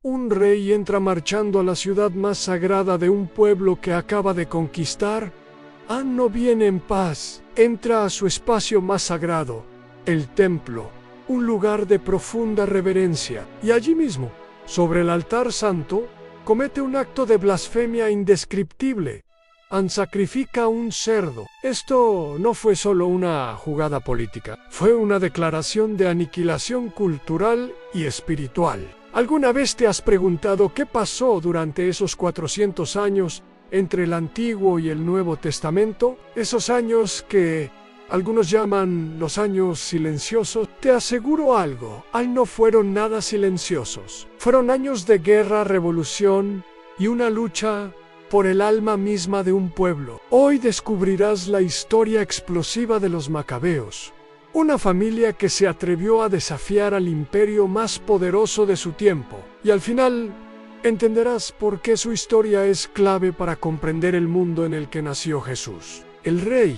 Un rey entra marchando a la ciudad más sagrada de un pueblo que acaba de conquistar. No viene en paz, entra a su espacio más sagrado, el templo, un lugar de profunda reverencia, y allí mismo, sobre el altar santo, comete un acto de blasfemia indescriptible. Sacrifica un cerdo. Esto no fue solo una jugada política, fue una declaración de aniquilación cultural y espiritual. ¿Alguna vez te has preguntado qué pasó durante esos 400 años entre el Antiguo y el Nuevo Testamento? Esos años que algunos llaman los años silenciosos. Te aseguro algo, no fueron nada silenciosos. Fueron años de guerra, revolución y una lucha por el alma misma de un pueblo. Hoy descubrirás la historia explosiva de los macabeos, una familia que se atrevió a desafiar al imperio más poderoso de su tiempo. Y al final entenderás por qué su historia es clave para comprender el mundo en el que nació Jesús. El rey,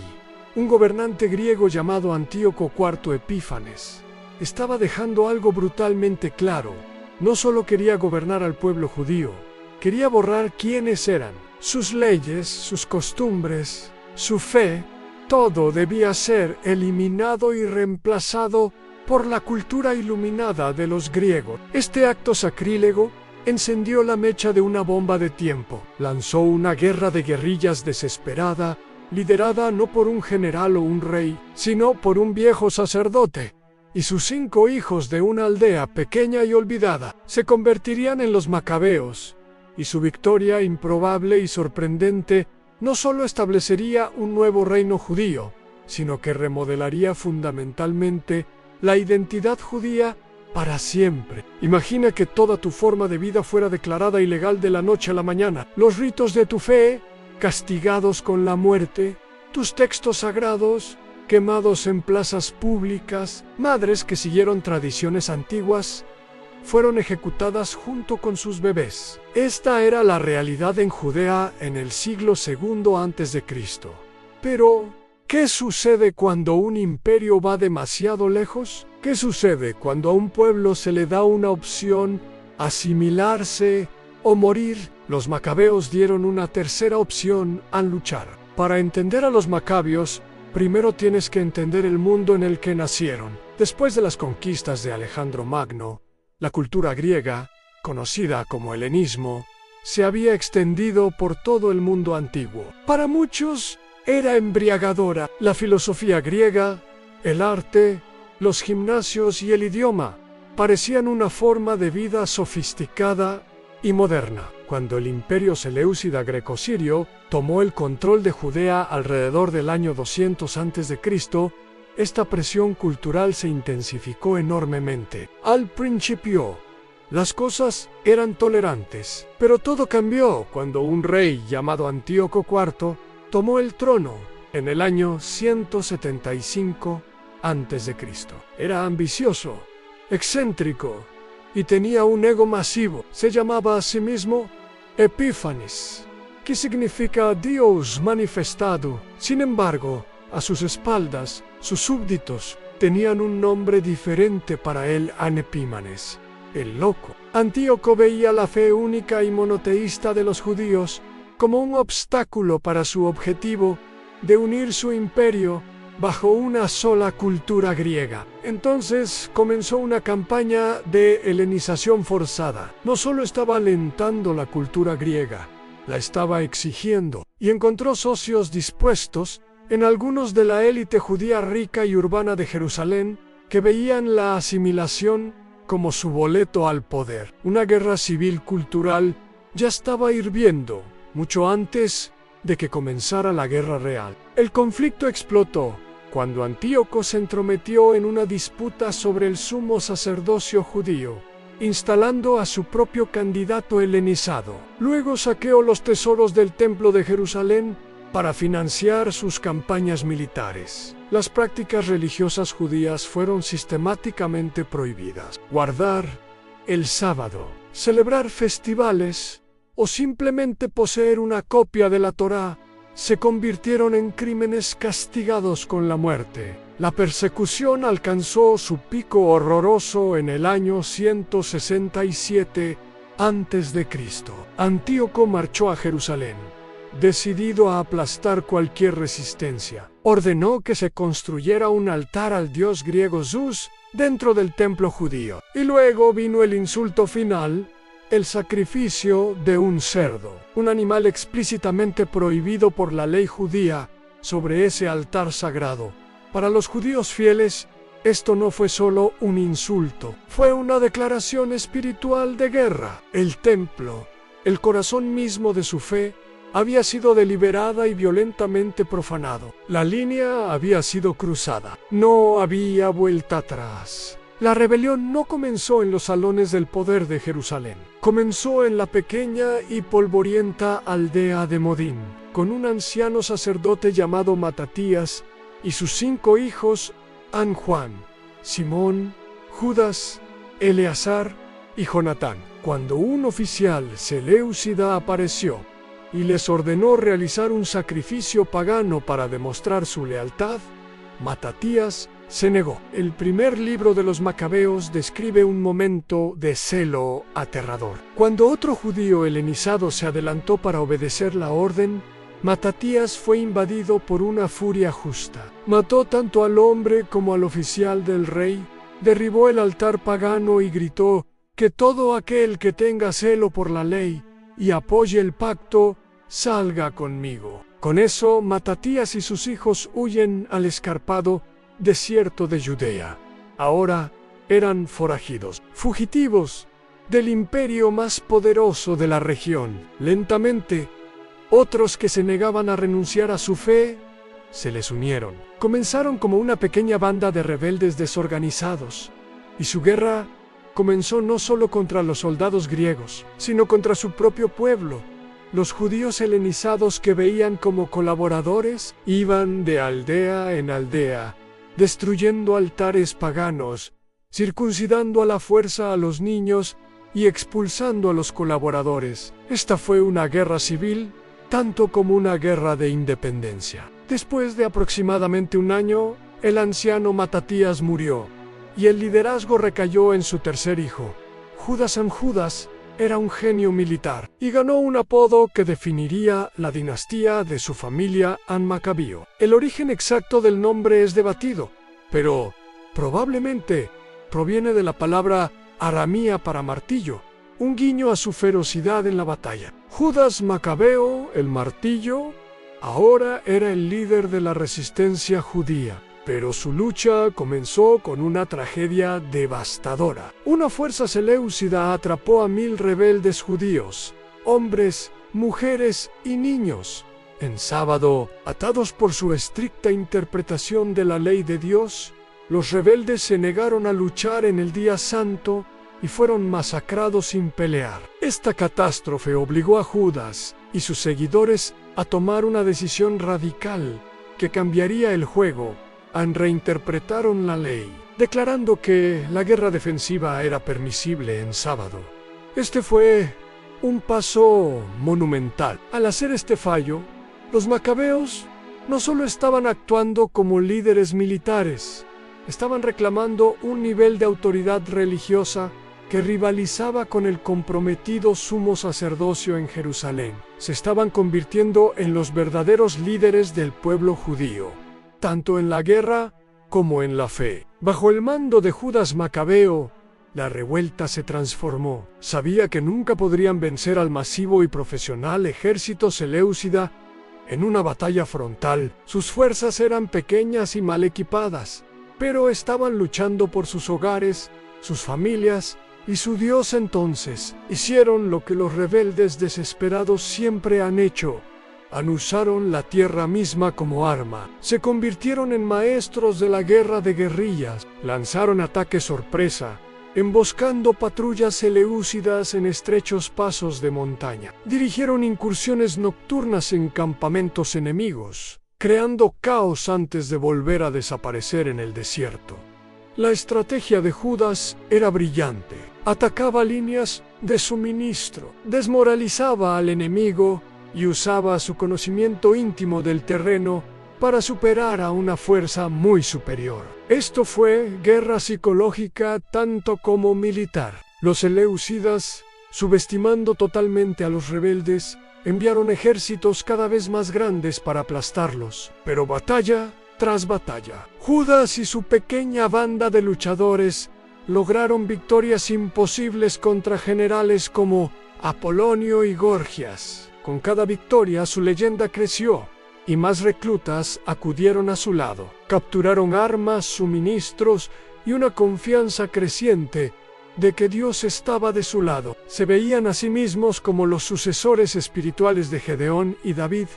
un gobernante griego llamado Antíoco IV Epífanes, estaba dejando algo brutalmente claro. No solo quería gobernar al pueblo judío, quería borrar quiénes eran, sus leyes, sus costumbres, su fe. Todo debía ser eliminado y reemplazado por la cultura iluminada de los griegos. Este acto sacrílego encendió la mecha de una bomba de tiempo. Lanzó una guerra de guerrillas desesperada, liderada no por un general o un rey, sino por un viejo sacerdote y sus 5 hijos de una aldea pequeña y olvidada. Se convertirían en los macabeos, y su victoria improbable y sorprendente no solo establecería un nuevo reino judío, sino que remodelaría fundamentalmente la identidad judía para siempre. Imagina que toda tu forma de vida fuera declarada ilegal de la noche a la mañana, los ritos de tu fe castigados con la muerte, tus textos sagrados quemados en plazas públicas, madres que siguieron tradiciones antiguas fueron ejecutadas junto con sus bebés. Esta era la realidad en Judea en el siglo II a.C. Pero, ¿qué sucede cuando un imperio va demasiado lejos? ¿Qué sucede cuando a un pueblo se le da una opción: asimilarse o morir? Los macabeos dieron una tercera opción: luchar. Para entender a los macabeos, primero tienes que entender el mundo en el que nacieron. Después de las conquistas de Alejandro Magno, la cultura griega, conocida como helenismo, se había extendido por todo el mundo antiguo. Para muchos era embriagadora. La filosofía griega, el arte, los gimnasios y el idioma parecían una forma de vida sofisticada y moderna. Cuando el imperio seleucida greco-sirio tomó el control de Judea alrededor del año 200 a.C., esta presión cultural se intensificó enormemente. Al principio, las cosas eran tolerantes, pero todo cambió cuando un rey llamado Antíoco IV tomó el trono en el año 175 a.C. Era ambicioso, excéntrico y tenía un ego masivo. Se llamaba a sí mismo Epífanes, que significa Dios manifestado. Sin embargo, a sus espaldas, sus súbditos tenían un nombre diferente para él: Anepímanes, el loco. Antíoco veía la fe única y monoteísta de los judíos como un obstáculo para su objetivo de unir su imperio bajo una sola cultura griega. Entonces comenzó una campaña de helenización forzada. No solo estaba alentando la cultura griega, la estaba exigiendo, y encontró socios dispuestos en algunos de la élite judía rica y urbana de Jerusalén, que veían la asimilación como su boleto al poder. Una guerra civil cultural ya estaba hirviendo, mucho antes de que comenzara la guerra real. El conflicto explotó cuando Antíoco se entrometió en una disputa sobre el sumo sacerdocio judío, instalando a su propio candidato helenizado. Luego saqueó los tesoros del templo de Jerusalén para financiar sus campañas militares. Las prácticas religiosas judías fueron sistemáticamente prohibidas. Guardar el sábado, celebrar festivales o simplemente poseer una copia de la Torá se convirtieron en crímenes castigados con la muerte. La persecución alcanzó su pico horroroso en el año 167 a.C., Antíoco marchó a Jerusalén, decidido a aplastar cualquier resistencia. Ordenó que se construyera un altar al dios griego Zeus dentro del templo judío. Y luego vino el insulto final, el sacrificio de un cerdo, un animal explícitamente prohibido por la ley judía sobre ese altar sagrado. Para los judíos fieles, esto no fue solo un insulto, fue una declaración espiritual de guerra. El templo, el corazón mismo de su fe, había sido deliberada y violentamente profanado. La línea había sido cruzada. No había vuelta atrás. La rebelión no comenzó en los salones del poder de Jerusalén. Comenzó en la pequeña y polvorienta aldea de Modín, con un anciano sacerdote llamado Matatías y sus 5 hijos, Juan, Simón, Judas, Eleazar y Jonatán. Cuando un oficial seleucida apareció y les ordenó realizar un sacrificio pagano para demostrar su lealtad, Matatías se negó. El primer libro de los Macabeos describe un momento de celo aterrador. Cuando otro judío helenizado se adelantó para obedecer la orden, Matatías fue invadido por una furia justa. Mató tanto al hombre como al oficial del rey, derribó el altar pagano y gritó que todo aquel que tenga celo por la ley y apoye el pacto, salga conmigo. Con eso, Matatías y sus hijos huyen al escarpado desierto de Judea. Ahora eran forajidos, fugitivos del imperio más poderoso de la región. Lentamente, otros que se negaban a renunciar a su fe se les unieron. Comenzaron como una pequeña banda de rebeldes desorganizados, y su guerra comenzó no solo contra los soldados griegos, sino contra su propio pueblo. Los judíos helenizados que veían como colaboradores iban de aldea en aldea, destruyendo altares paganos, circuncidando a la fuerza a los niños y expulsando a los colaboradores. Esta fue una guerra civil, tanto como una guerra de independencia. Después de aproximadamente un año, el anciano Matatías murió, y el liderazgo recayó en su tercer hijo. Judas Judas era un genio militar, y ganó un apodo que definiría la dinastía de su familia Macabeo. El origen exacto del nombre es debatido, pero probablemente proviene de la palabra aramía para martillo, un guiño a su ferocidad en la batalla. Judas Macabeo, el martillo, ahora era el líder de la resistencia judía, pero su lucha comenzó con una tragedia devastadora. Una fuerza seleucida atrapó a 1000 rebeldes judíos, hombres, mujeres y niños. En sábado, atados por su estricta interpretación de la ley de Dios, los rebeldes se negaron a luchar en el día santo y fueron masacrados sin pelear. Esta catástrofe obligó a Judas y sus seguidores a tomar una decisión radical que cambiaría el juego. Reinterpretaron la ley, declarando que la guerra defensiva era permisible en sábado. Este fue un paso monumental. Al hacer este fallo, los macabeos no solo estaban actuando como líderes militares, estaban reclamando un nivel de autoridad religiosa que rivalizaba con el comprometido sumo sacerdocio en Jerusalén. Se estaban convirtiendo en los verdaderos líderes del pueblo judío, tanto en la guerra como en la fe. Bajo el mando de Judas Macabeo, la revuelta se transformó. Sabía que nunca podrían vencer al masivo y profesional ejército seleucida en una batalla frontal. Sus fuerzas eran pequeñas y mal equipadas, pero estaban luchando por sus hogares, sus familias y su Dios. Entonces hicieron lo que los rebeldes desesperados siempre han hecho. Usaron la tierra misma como arma. Se convirtieron en maestros de la guerra de guerrillas. Lanzaron ataques sorpresa, emboscando patrullas seleucidas en estrechos pasos de montaña. Dirigieron incursiones nocturnas en campamentos enemigos, creando caos antes de volver a desaparecer en el desierto. La estrategia de Judas era brillante. Atacaba líneas de suministro, desmoralizaba al enemigo y usaba su conocimiento íntimo del terreno para superar a una fuerza muy superior. Esto fue guerra psicológica tanto como militar. Los seleucidas Subestimando totalmente a los rebeldes, enviaron ejércitos cada vez más grandes para aplastarlos. Pero batalla tras batalla, Judas y su pequeña banda de luchadores lograron victorias imposibles contra generales como Apolonio y Gorgias. Con cada victoria su leyenda creció y más reclutas acudieron a su lado. Capturaron armas, suministros y una confianza creciente de que Dios estaba de su lado. Se veían a sí mismos como los sucesores espirituales de Gedeón y David,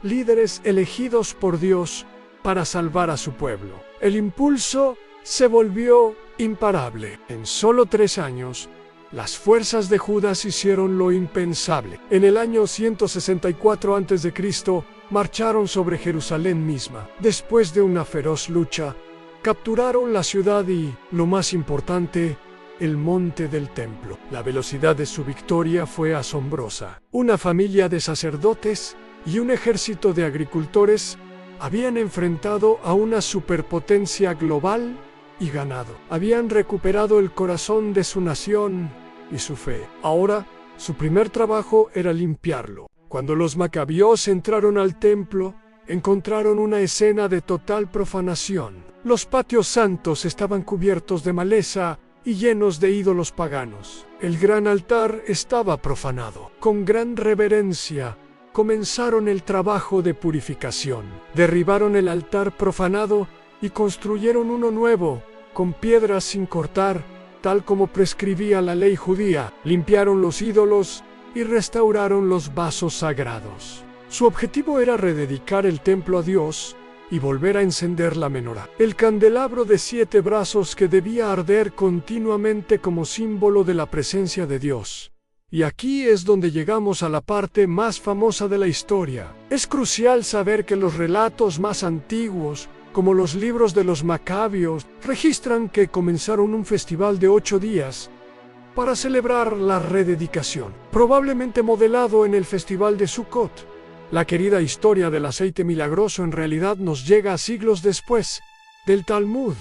líderes elegidos por Dios para salvar a su pueblo. El impulso se volvió imparable. En solo 3 años, las fuerzas de Judas hicieron lo impensable. En el año 164 a.C., marcharon sobre Jerusalén misma. Después de una feroz lucha, capturaron la ciudad y, lo más importante, el monte del templo. La velocidad de su victoria fue asombrosa. Una familia de sacerdotes y un ejército de agricultores habían enfrentado a una superpotencia global y ganado. Habían recuperado el corazón de su nación y su fe. Ahora, su primer trabajo era limpiarlo. Cuando los macabeos entraron al templo, encontraron una escena de total profanación. Los patios santos estaban cubiertos de maleza y llenos de ídolos paganos. El gran altar estaba profanado. Con gran reverencia, comenzaron el trabajo de purificación. Derribaron el altar profanado y construyeron uno nuevo, con piedras sin cortar, tal como prescribía la ley judía. Limpiaron los ídolos y restauraron los vasos sagrados. Su objetivo era rededicar el templo a Dios y volver a encender la menorá, el candelabro de 7 brazos que debía arder continuamente como símbolo de la presencia de Dios. Y aquí es donde llegamos a la parte más famosa de la historia. Es crucial saber que los relatos más antiguos, como los libros de los Macabeos, registran que comenzaron un festival de 8 días para celebrar la rededicación, probablemente modelado en el festival de Sukkot. La querida historia del aceite milagroso en realidad nos llega siglos después del Talmud,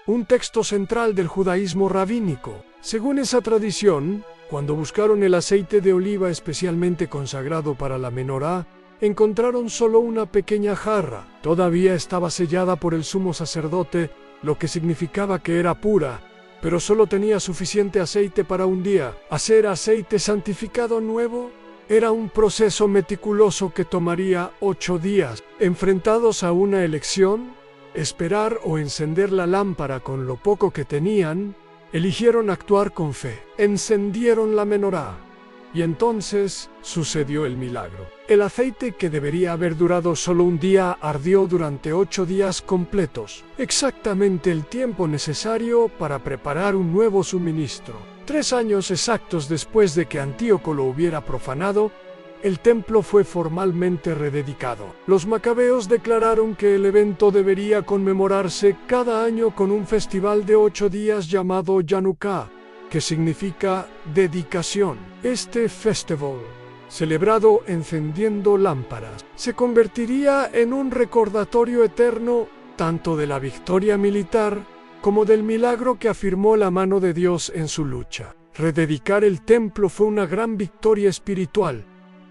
un texto central del judaísmo rabínico. Según esa tradición, cuando buscaron el aceite de oliva especialmente consagrado para la menorá, encontraron solo una pequeña jarra. Todavía estaba sellada por el sumo sacerdote, lo que significaba que era pura, pero solo tenía suficiente aceite para un día. Hacer aceite santificado nuevo era un proceso meticuloso que tomaría 8 días. Enfrentados a una elección, esperar o encender la lámpara con lo poco que tenían, eligieron actuar con fe. Encendieron la menorá. Y entonces sucedió el milagro. El aceite que debería haber durado solo un día ardió durante 8 días completos, exactamente el tiempo necesario para preparar un nuevo suministro. 3 años exactos después de que Antíoco lo hubiera profanado, el templo fue formalmente rededicado. Los macabeos declararon que el evento debería conmemorarse cada año con un festival de 8 días llamado Yanuká, que significa dedicación. Este festival, celebrado encendiendo lámparas, se convertiría en un recordatorio eterno tanto de la victoria militar como del milagro que afirmó la mano de Dios en su lucha. Rededicar el templo fue una gran victoria espiritual,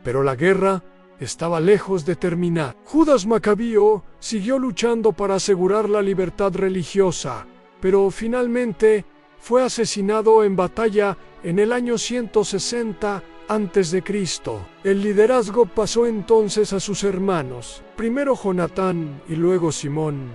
pero la guerra estaba lejos de terminar. Judas Macabeo siguió luchando para asegurar la libertad religiosa, pero finalmente fue asesinado en batalla en el año 160 a.C. El liderazgo pasó entonces a sus hermanos. Primero Jonatán y luego Simón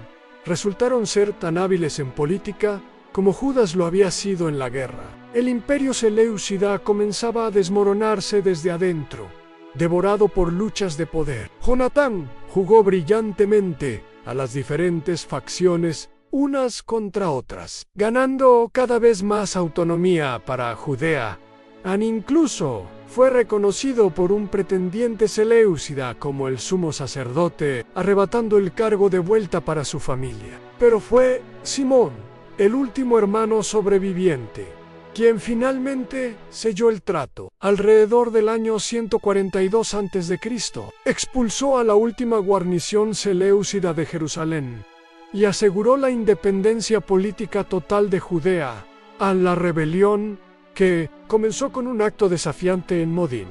resultaron ser tan hábiles en política como Judas lo había sido en la guerra. El imperio seleucida comenzaba a desmoronarse desde adentro, devorado por luchas de poder. Jonatán jugó brillantemente a las diferentes facciones unas contra otras, ganando cada vez más autonomía para Judea. Incluso fue reconocido por un pretendiente seleucida como el sumo sacerdote, arrebatando el cargo de vuelta para su familia. Pero fue Simón, el último hermano sobreviviente, quien finalmente selló el trato. Alrededor del año 142 a.C., expulsó a la última guarnición seleucida de Jerusalén y aseguró la independencia política total de Judea. A la rebelión que comenzó con un acto desafiante en Modín.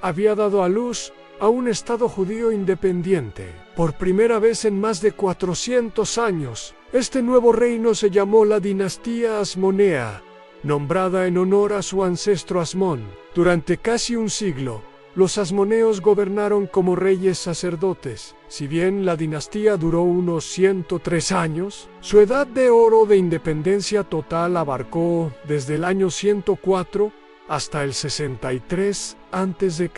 Había dado a luz a un Estado judío independiente. Por primera vez en más de 400 años, este nuevo reino se llamó la dinastía Asmonea, nombrada en honor a su ancestro Asmón. Durante casi un siglo, los asmoneos gobernaron como reyes sacerdotes. Si bien la dinastía duró unos 103 años, su edad de oro de independencia total abarcó desde el año 104 hasta el 63 a.C.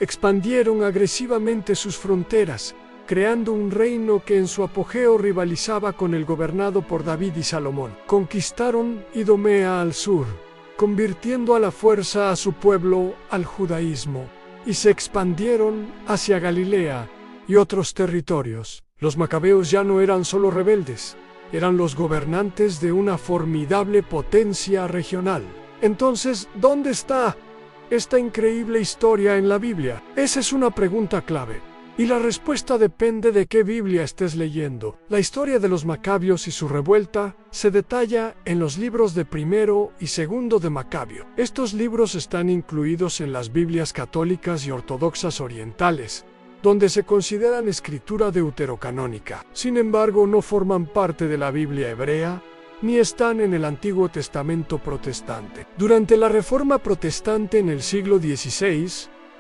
Expandieron agresivamente sus fronteras, creando un reino que en su apogeo rivalizaba con el gobernado por David y Salomón. Conquistaron Idumea al sur, convirtiendo a la fuerza a su pueblo al judaísmo, y se expandieron hacia Galilea y otros territorios. Los macabeos ya no eran solo rebeldes, eran los gobernantes de una formidable potencia regional. Entonces, ¿dónde está esta increíble historia en la Biblia? Esa es una pregunta clave, y la respuesta depende de qué Biblia estés leyendo. La historia de los macabios y su revuelta se detalla en los libros de Primero y Segundo de Macabeo. Estos libros están incluidos en las Biblias católicas y ortodoxas orientales, donde se consideran escritura deuterocanónica. Sin embargo, no forman parte de la Biblia hebrea, ni están en el Antiguo Testamento protestante. Durante la Reforma Protestante en el siglo XVI,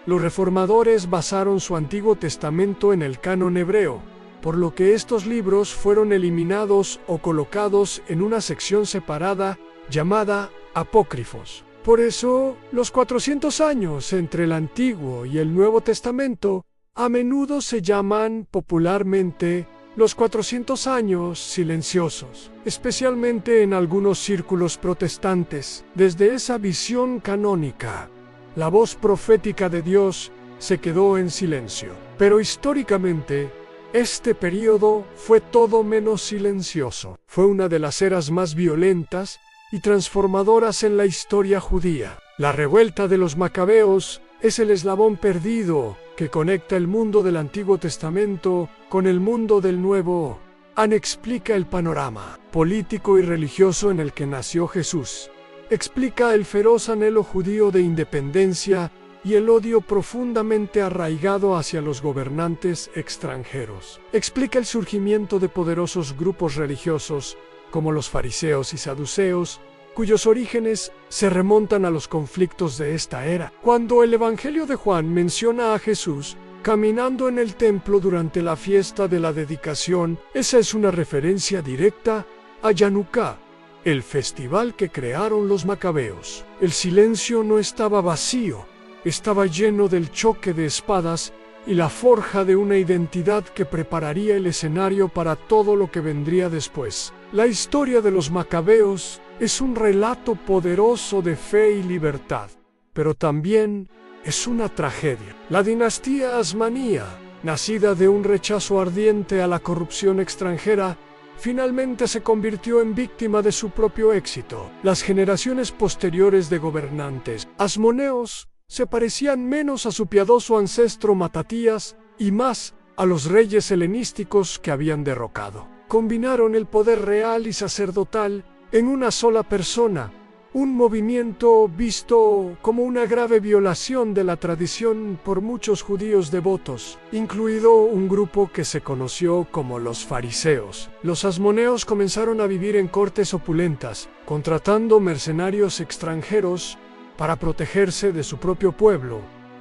los reformadores basaron su Antiguo Testamento en el canon hebreo, por lo que estos libros fueron eliminados o colocados en una sección separada llamada apócrifos. Por eso, los 400 años entre el Antiguo y el Nuevo Testamento a menudo se llaman popularmente los 400 años silenciosos, especialmente en algunos círculos protestantes. Desde esa visión canónica, la voz profética de Dios se quedó en silencio. Pero históricamente, este período fue todo menos silencioso. Fue una de las eras más violentas y transformadoras en la historia judía. La revuelta de los macabeos es el eslabón perdido que conecta el mundo del Antiguo Testamento con el mundo del Nuevo. Anne explica el panorama político y religioso en el que nació Jesús. Explica el feroz anhelo judío de independencia y el odio profundamente arraigado hacia los gobernantes extranjeros. Explica el surgimiento de poderosos grupos religiosos, como los fariseos y saduceos, cuyos orígenes se remontan a los conflictos de esta era. Cuando el Evangelio de Juan menciona a Jesús caminando en el templo durante la fiesta de la dedicación, esa es una referencia directa a Yanuká, el festival que crearon los macabeos. El silencio no estaba vacío, estaba lleno del choque de espadas y la forja de una identidad que prepararía el escenario para todo lo que vendría después. La historia de los macabeos es un relato poderoso de fe y libertad, pero también es una tragedia. La dinastía Asmanía, nacida de un rechazo ardiente a la corrupción extranjera, finalmente se convirtió en víctima de su propio éxito. Las generaciones posteriores de gobernantes asmoneos se parecían menos a su piadoso ancestro Matatías y más a los reyes helenísticos que habían derrocado. Combinaron el poder real y sacerdotal en una sola persona, un movimiento visto como una grave violación de la tradición por muchos judíos devotos, incluido un grupo que se conoció como los fariseos. Los asmoneos comenzaron a vivir en cortes opulentas, contratando mercenarios extranjeros para protegerse de su propio pueblo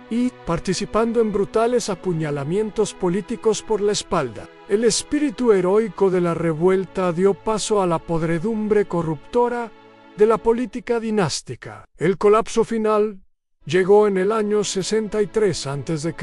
y participando en brutales apuñalamientos políticos por la espalda. El espíritu heroico de la revuelta dio paso a la podredumbre corruptora de la política dinástica. El colapso final llegó en el año 63 a.C.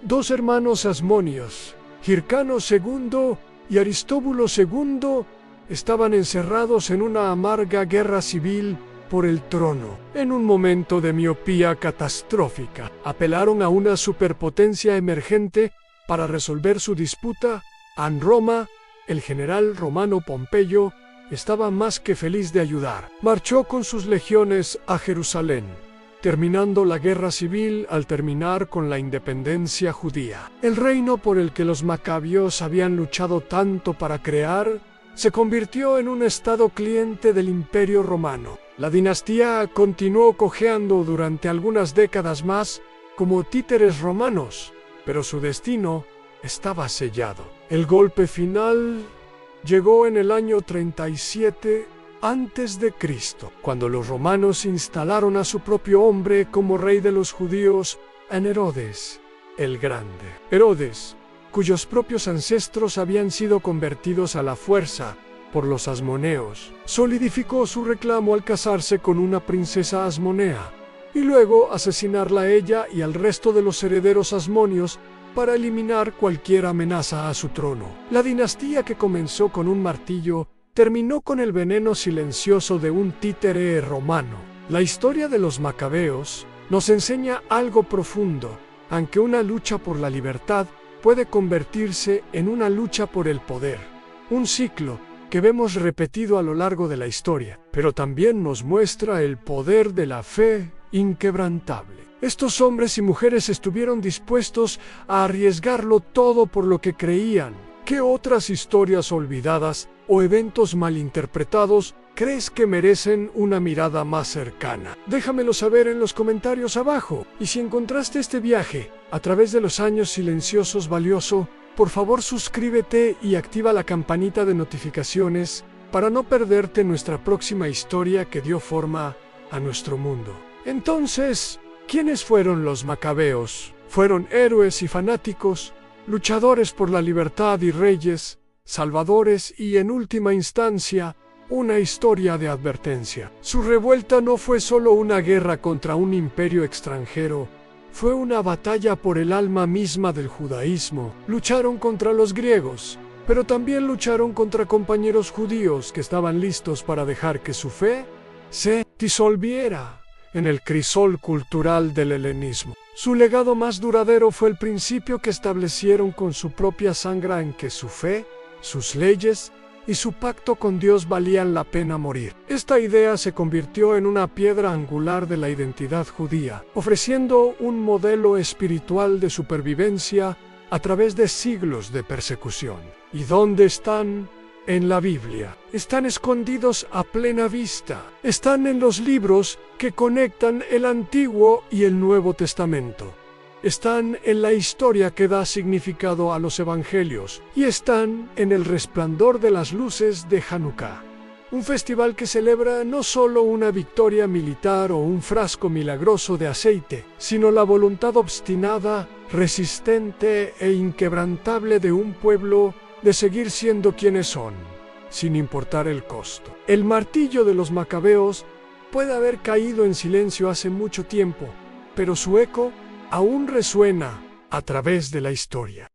Dos hermanos asmonios, Hircano II y Aristóbulo II, estaban encerrados en una amarga guerra civil por el trono. En un momento de miopía catastrófica, apelaron a una superpotencia emergente para resolver su disputa. En Roma, el general romano Pompeyo estaba más que feliz de ayudar. Marchó con sus legiones a Jerusalén, terminando la guerra civil al terminar con la independencia judía. El reino por el que los macabios habían luchado tanto para crear se convirtió en un estado cliente del Imperio Romano. La dinastía continuó cojeando durante algunas décadas más como títeres romanos, pero su destino estaba sellado. El golpe final llegó en el año 37 a.C., cuando los romanos instalaron a su propio hombre como rey de los judíos, en Herodes el Grande. Herodes, cuyos propios ancestros habían sido convertidos a la fuerza por los asmoneos, solidificó su reclamo al casarse con una princesa asmonea y luego asesinarla a ella y al resto de los herederos asmonios para eliminar cualquier amenaza a su trono. La dinastía, que comenzó con un martillo, terminó con el veneno silencioso de un títere romano. La historia de los macabeos nos enseña algo profundo, aunque una lucha por la libertad puede convertirse en una lucha por el poder. Un ciclo que vemos repetido a lo largo de la historia, pero también nos muestra el poder de la fe inquebrantable. Estos hombres y mujeres estuvieron dispuestos a arriesgarlo todo por lo que creían. ¿Qué otras historias olvidadas o eventos malinterpretados crees que merecen una mirada más cercana? Déjamelo saber en los comentarios abajo. Y si encontraste este viaje a través de los años silenciosos valioso, por favor suscríbete y activa la campanita de notificaciones para no perderte nuestra próxima historia que dio forma a nuestro mundo. Entonces, ¿quiénes fueron los macabeos? Fueron héroes y fanáticos, luchadores por la libertad y reyes, salvadores y, en última instancia, una historia de advertencia. Su revuelta no fue solo una guerra contra un imperio extranjero, fue una batalla por el alma misma del judaísmo. Lucharon contra los griegos, pero también lucharon contra compañeros judíos que estaban listos para dejar que su fe se disolviera en el crisol cultural del helenismo. Su legado más duradero fue el principio que establecieron con su propia sangre, en que su fe, sus leyes y su pacto con Dios valían la pena morir. Esta idea se convirtió en una piedra angular de la identidad judía, ofreciendo un modelo espiritual de supervivencia a través de siglos de persecución. ¿Y dónde están? En la Biblia. Están escondidos a plena vista. Están en los libros que conectan el Antiguo y el Nuevo Testamento. Están en la historia que da significado a los evangelios. Y están en el resplandor de las luces de Hanukkah. Un festival que celebra no solo una victoria militar o un frasco milagroso de aceite, sino la voluntad obstinada, resistente e inquebrantable de un pueblo de seguir siendo quienes son, sin importar el costo. El martillo de los macabeos puede haber caído en silencio hace mucho tiempo, pero su eco aún resuena a través de la historia.